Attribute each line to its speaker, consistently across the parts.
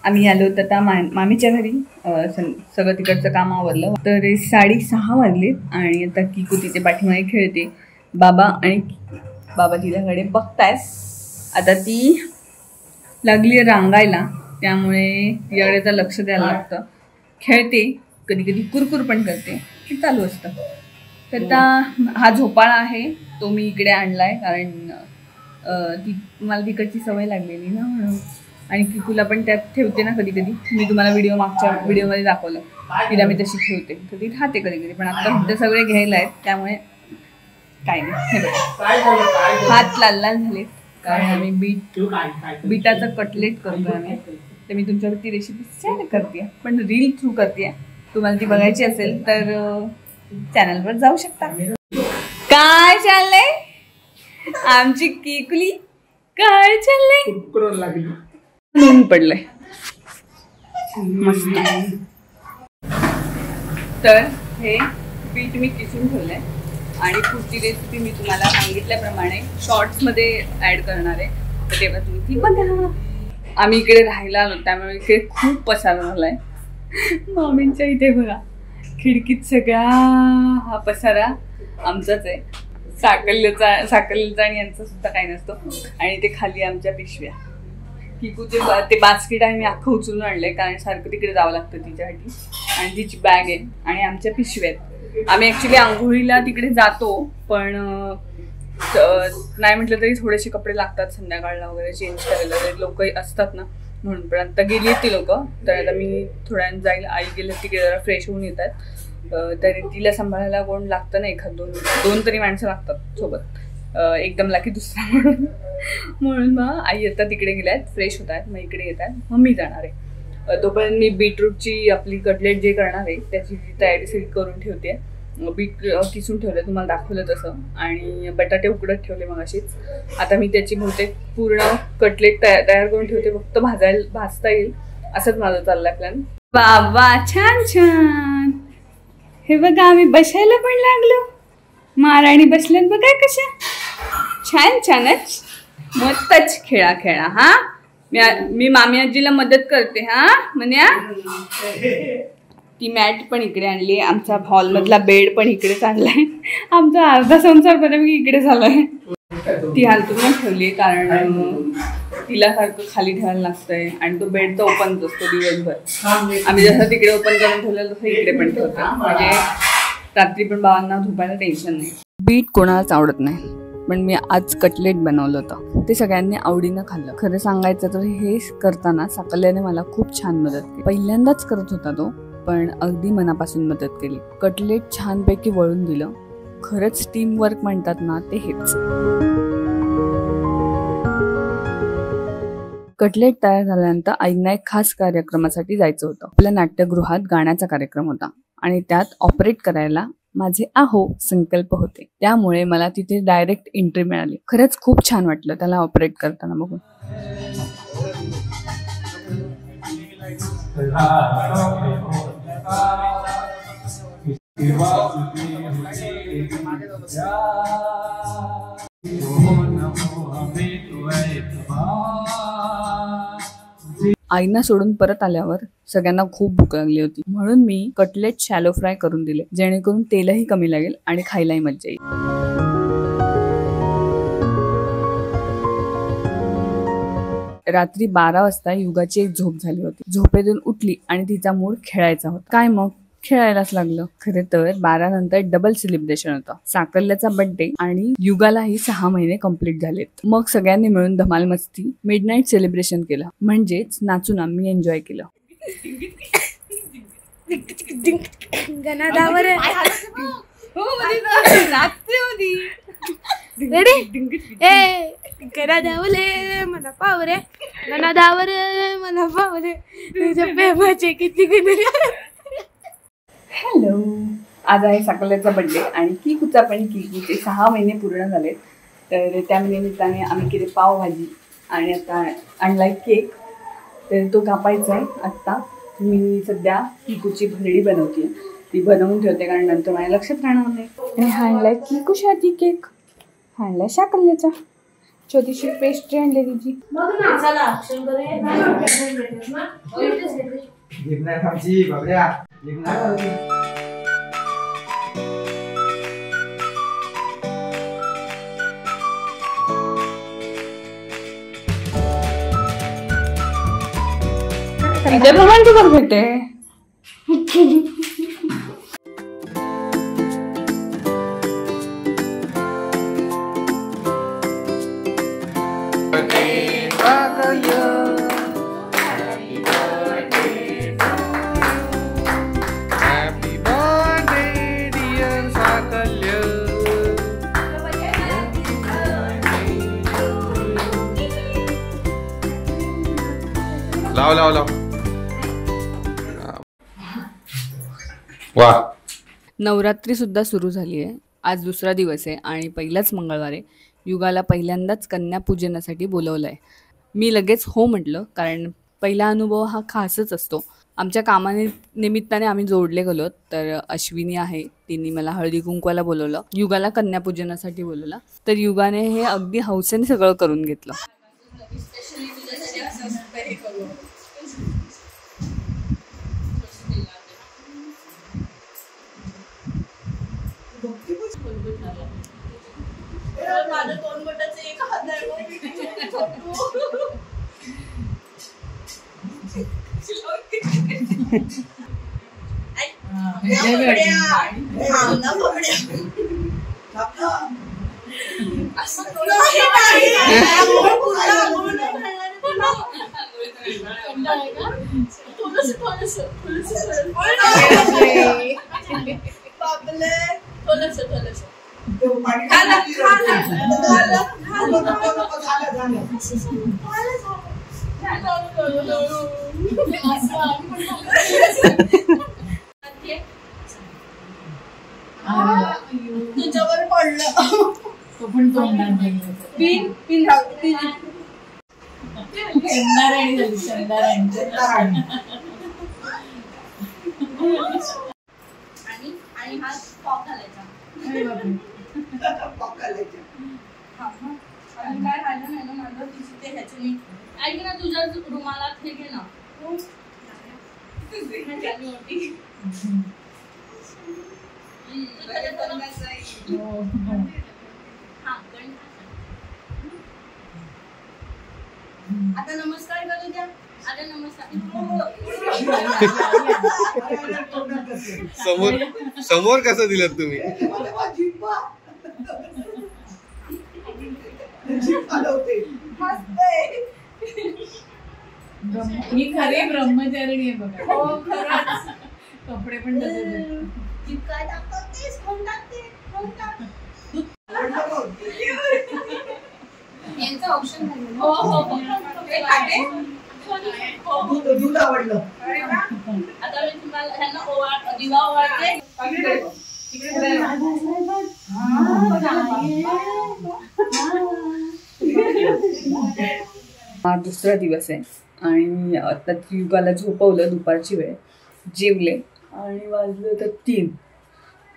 Speaker 1: आम्ही आलो तर आता मामीच्या घरी सगळं तिकडचं काम आवरलं तर 6:30 वाजलेत आणि आता किकू तिथे पाठीमागे खेळते. बाबा तिच्याकडे बघताय. आता ती लागली रांगायला, त्यामुळे तिच्याकडे तर लक्ष द्यायला लागतं. खेळते, कधी कधी कुरकुर पण करते, हे चालू असतं. तर आता हा झोपाळा आहे तो मी इकडे आणलाय कारण मला तिकडची सवय लागलेली ना म्हणून. आणि किकूला पण त्यात ठेवते ना कधी कधी. मी तुम्हाला मागच्या व्हिडिओमध्ये दाखवलं, तिला मी तशी ठेवते तर ती राहते कधी कधी. पण आता ते सगळे घ्यायला आहेत त्यामुळे काय नाही. हे बघा हात लाल लाल झाले कारण आम्ही बीटाचं कटलेट करतो आम्ही. तर मी तुमच्यावर ती रेसिपी शेअर करते, पण रील थ्रू करते. तुम्हाला ती बघायची असेल तर चॅनलवर जाऊ शकता. काय चाललंय आमची किकुली? काय चाललंय? ऊन पडलंय मस्त. तर हे बीट मी किसून ठेवलंय आणि पुढची रेसिपी मी तुम्हाला सांगितल्याप्रमाणे शॉर्ट्समध्ये ॲड करणार आहे, तर तेव्हा तुम्ही ती बघा. आम्ही इकडे राहायला आलो त्यामुळे इकडे खूप पसारा झाला आहे. मम्मींच्या इथे बघा खिडकीत सगळा हा पसारा आमचाच आहे. साकल्याचा आणि यांचा सुद्धा काही नसतो. आणि ते खाली आमच्या पिशव्या. किकूचे ते बास्केट आहे मी अख्खं उचलून आणलंय कारण सारखं तिकडे जावं लागतं तिच्यासाठी. आणि तिची बॅग आहे आणि आमच्या पिशव्या आहेत. आम्ही ॲक्च्युली आंघोळीला तिकडे जातो, पण नाही म्हटलं तरी थोडेसे कपडे लागतात संध्याकाळला वगैरे चेंज करायला. लोक असतात ना म्हणून. पण आता गेली आहेत ती लोक, तर आता मी थोड्या जाईल. आई गेले तिकडे जरा फ्रेश होऊन येतात. तरी तिला सांभाळायला कोण लागतं ना, एखाद दोन तरी माणसं लागतात सोबत. एकदम लाकी दुसरा म्हणून मग आई आता तिकडे गेल्यात, फ्रेश होत आहेत, मग इकडे येत आहेत, मग मी जाणार आहे. तोपर्यंत मी बीटरूटची आपली कटलेट जे करणार आहे त्याची तयारी सगळी करून ठेवते. बीट किसून ठेवलं तुम्हाला दाखवलं तसं, आणि बटाटे उकडत ठेवले मग अशीच. आता मी त्याची बहुतेक पूर्ण कटलेट तयार करून ठेवते, फक्त भाजता येईल असंच माझं चाललंय प्लॅन. बाबा छान छान. हे बघा आम्ही बसायला पण लागलो. महाराणी बसल्यात बघा कशा छान छानच मस्तच. खेळा हा. मी मामी आजीला मदत करते हा म्हण्या. ती मॅट पण इकडे आणली. आमचा हॉलमधला बेड पण इकडेच आणलाय. आमचा अर्धा संसार बऱ्यापैकी इकडे झालाय. ती हालतून ठेवली कारण तिला सारखं खाली ठेवायला लागतंय आणि तो बेड तर ओपनच असतो दिवसभर. आम्ही जसं तिकडे ओपन करून ठेवलं तसं इकडे पण ठेवतो, म्हणजे रात्री पण बाबांना झोपायला टेन्शन नाही. बीट कोणालाच आवडत नाही, पण मी आज कटलेट बनवलं होतं, ते सगळ्यांनी आवडीनं खाल्लं. खरं सांगायचं तर हे करताना साकल्याने मला खूप छान मदत केली. पहिल्यांदाच करत होता तो, पण अगदी मनापासून मदत केली. कटलेट छानपैकी वळून दिलं. खरंच टीम वर्क म्हणतात ना, ते हेच. कटलेट तयार झाल्यानंतर आईंना एक खास कार्यक्रमासाठी जायचं होतं. आपल्या नाट्यगृहात गाण्याचा कार्यक्रम होता आणि त्यात ऑपरेट करायला माझे संकल्प होते. त्यामुळे मला तिथे डायरेक्ट एंट्री मिळाली. खरंच खूप छान वाटलं त्याला ऑपरेट करताना बघून. आईना सोडून परत आल्यावर सगळ्यांना खूप भूक लागली होती, म्हणून मी कटलेट शॅलो फ्राय करून दिले, जेणेकरून तेलही कमी लागेल आणि खायलाही मजा येईल. रात्री 12 वाजता युगाची एक झोप झाली होती. झोपेतून उठली आणि तिचा मूड खेळायचा होता. काय मग खेळायलाच लागलं. खरे तर 12 नंतर डबल सेलिब्रेशन होतं. साकल्याचा बर्थडे आणि युगालाही 6 महिने कंप्लीट झालेत. मग सगळ्यांनी मिळून धमाल मस्ती मिडनाईट सेलिब्रेशन केलं, म्हणजेच नाचून आम्ही एन्जॉय केलं. हॅलो, आज आहे साकल्याचा बर्थडे आणि किकूचा पण. किकूचे 6 महिने पूर्ण झालेत, तर त्या निमित्ताने आम्ही केली पावभाजी आणि आता आणलाय केक, तर तो कापायचा आहे आत्ता. मी सध्या किकूची भरडी बनवते, ती बनवून ठेवते कारण नंतर माझ्या लक्षात राहणार नाही. आणि हा आणलाय किकूसाठी केक, हा आणलाय साकल्याचा छोटीशी पेस्ट्री आणली तिची. त्याप्रमाणे तू परफेक्ट आहे.
Speaker 2: लाव लाव लाव. वा.
Speaker 1: नवरात्री सुद्धा सुरू झाली आहे. आज दुसरा दिवस आहे आणि पहिलाच मंगळवार आहे. युगाला पहिल्यांदाच कन्यापूजनासाठी बोलवलं आहे. मी लगेच हो म्हटलं, कारण पहिला अनुभव हा खासच असतो. आमच्या कामाने निमित्ताने आम्ही जोडले गेलो. तर अश्विनी आहे, तिने मला हळदी कुंकवाला बोलवलं, युगाला कन्यापूजनासाठी बोलवलं. तर युगाने हे अगदी हौसेने सगळं करून घेतलं.
Speaker 3: तुझ्यावर पडलं तो पण पिन पिन आणि हा पॉप घालायचा. पॉप घालायचा. अजून काय राहिलं नाही ना माझं. ते ह्याच्याने ऐक ना, तुझ्या रुमालात हे घे ना. आता नमस्कार करू द्या. आता नमस्कार.
Speaker 2: समोर समोर कसं दिलं तुम्ही?
Speaker 3: ही खरी ब्रह्मचारिणी आहे बघा. हो खरंच. कपडे पण काय टाकतात तेच खाऊन टाकते. यांचं ऑप्शन झालं. हो हो दूध आवडलं. आता मी तुम्हाला ह्यांना दिवा ओवाळते.
Speaker 1: हा दुसरा दिवस आहे आणि आता युगाला झोपवलं. दुपारची वेळ, जेवले आणि वाजलं तर 3.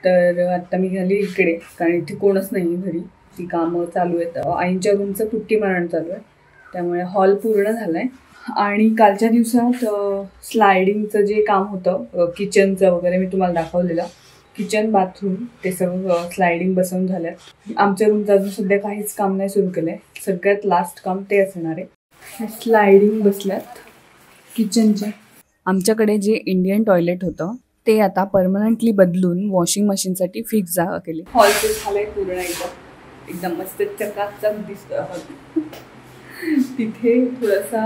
Speaker 1: तर आता मी झाली इकडे, कारण इथे कोणच नाही घरी. ती कामं चालू आहेत. आईंच्या रूमचं पुट्टी मारण चालू आहे, त्यामुळे हॉल पूर्ण झाला आहे. आणि कालच्या दिवसात स्लायडिंगचं जे काम होतं किचनचं वगैरे मी तुम्हाला दाखवलेलं. किचन बाथरूम ते सगळं स्लायडिंग बसवून झालं आहे. आमच्या रूमचं अजून सध्या काहीच काम नाही सुरू केलं आहे. सगळ्यात लास्ट काम ते असणार आहे. स्लायडिंग बसल्यात किचनच्या. आमच्याकडे जे इंडियन टॉयलेट होतं ते आता परमनंटली बदलून वॉशिंग मशीनसाठी फिक्स जागा केली. हॉलचं झालंय पूर्ण एकदम मस्त चकाचक दिसतं. तिथे थोडासा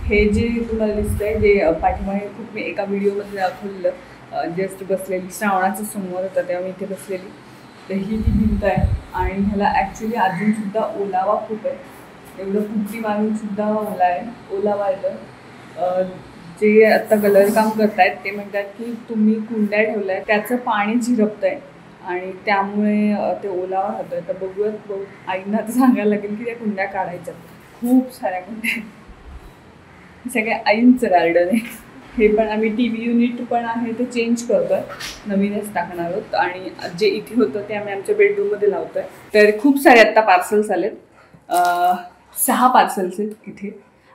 Speaker 1: हे जे तुम्हाला दिसतंय, जे पाठीमागे खूप मी एका व्हिडिओमध्ये दाखवलेलं, जस्ट बसलेली श्रावणाचं समोर होतं तेव्हा मी इथे बसलेली. तर ही जी भिंत आहे आणि ह्याला ॲक्च्युली अजूनसुद्धा ओलावा खूप आहे. एवढं पुट्टी मारूनसुद्धा ओलावा येतं. जे आत्ता कलर काम करतायत ते म्हणतात की तुम्ही कुंड्या ठेवल्या आहे त्याचं पाणी झिरपतं आहे आणि त्यामुळे ते ओलावा राहतो आहे. तर बघूयात, आईंना तर सांगायला लागेल की त्या कुंड्या काढायच्या. खूप साऱ्या कुंड्या, सगळ्या आईंचं गार्डन आहे. हे पण आम्ही TV युनिट पण आहे ते चेंज करतोय, नवीनच टाकणार आहोत. आणि जे इथे होतं ते आम्ही आमच्या बेडरूममध्ये लावतोय. तर खूप सारे आत्ता पार्सल्स आलेत, 6 पार्सल्स आहेत इथे.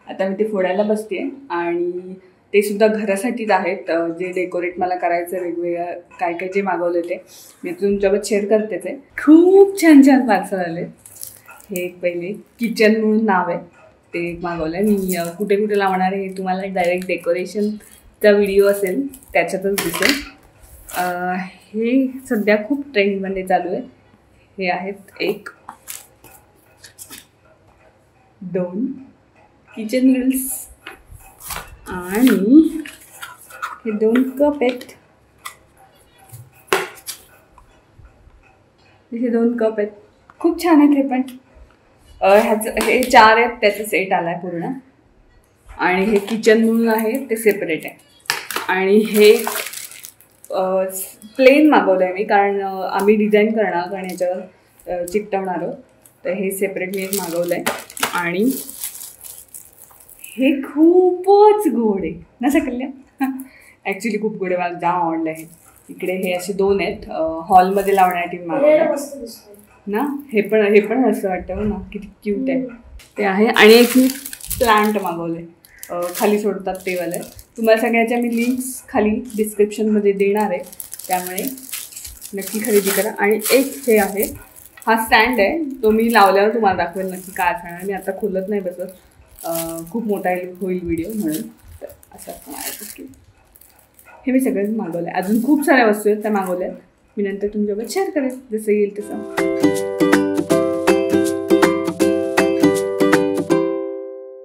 Speaker 1: आता मी ते फोडायला बसते आणि ते सुद्धा घरासाठीच आहेत. जे डेकोरेट मला करायचं वेगवेगळं काय काय जे मागवलं ते मी तुमच्यासोबत शेअर करतेच आहे. खूप छान छान पार्सल आले. हे एक पहिले किचन म्हणून नाव आहे ते एक मागवलं आहे. मी कुठे कुठे लावणार आहे हे तुम्हाला डायरेक्ट डेकोरेशनचा व्हिडिओ असेल त्याच्यातच दिसेल. हे सध्या खूप ट्रेंडमध्ये चालू आहे. हे आहेत 1 2 किचन ग्रिल्स आणि हे 2 कप आहेत. हे 2 कप आहेत, खूप छान आहेत हे पण. ह्याचं हे 4 आहेत, त्याचा सेट आला आहे पूर्ण. आणि हे किचन म्हणून आहे ते सेपरेट आहे. आणि हे प्लेन मागवलं आहे मी, कारण आम्ही डिझाईन करणार कारण ह्याच्यावर चिकटवणार आहोत. तर हे सेपरेट मी एक मागवलं आहे. आणि हे खूपच गोड आहे ना सकल्या. ॲक्च्युली खूप गोड आहे, मला जाम आवडलं आहे. इकडे हे असे 2 आहेत, हॉलमध्ये लावण्यासाठी मागवलं ना. हे पण असं वाटतं ना, किती क्यूट आहे ते आहे. आणि एक मी प्लांट मागवलं आहे, खाली सोडतात ते वालं. तुम्हाला सगळ्याच्या मी लिंक्स खाली डिस्क्रिप्शनमध्ये देणार आहे, त्यामुळे नक्की खरेदी करा. आणि एक हे आहे, हा स्टँड आहे, तो मी लावल्यावर तुम्हाला दाखवेल नक्की काय असणार. मी आता खोलत नाही बसत, खूप मोठा होईल व्हिडिओ म्हणून. तर असं असं हे मी सगळं मागवलं आहे. अजून खूप साऱ्या वस्तू आहेत त्या मागवल्या आहेत. मी नंतर तुमच्याबरोबर शेअर करेन जसं येईल तसं.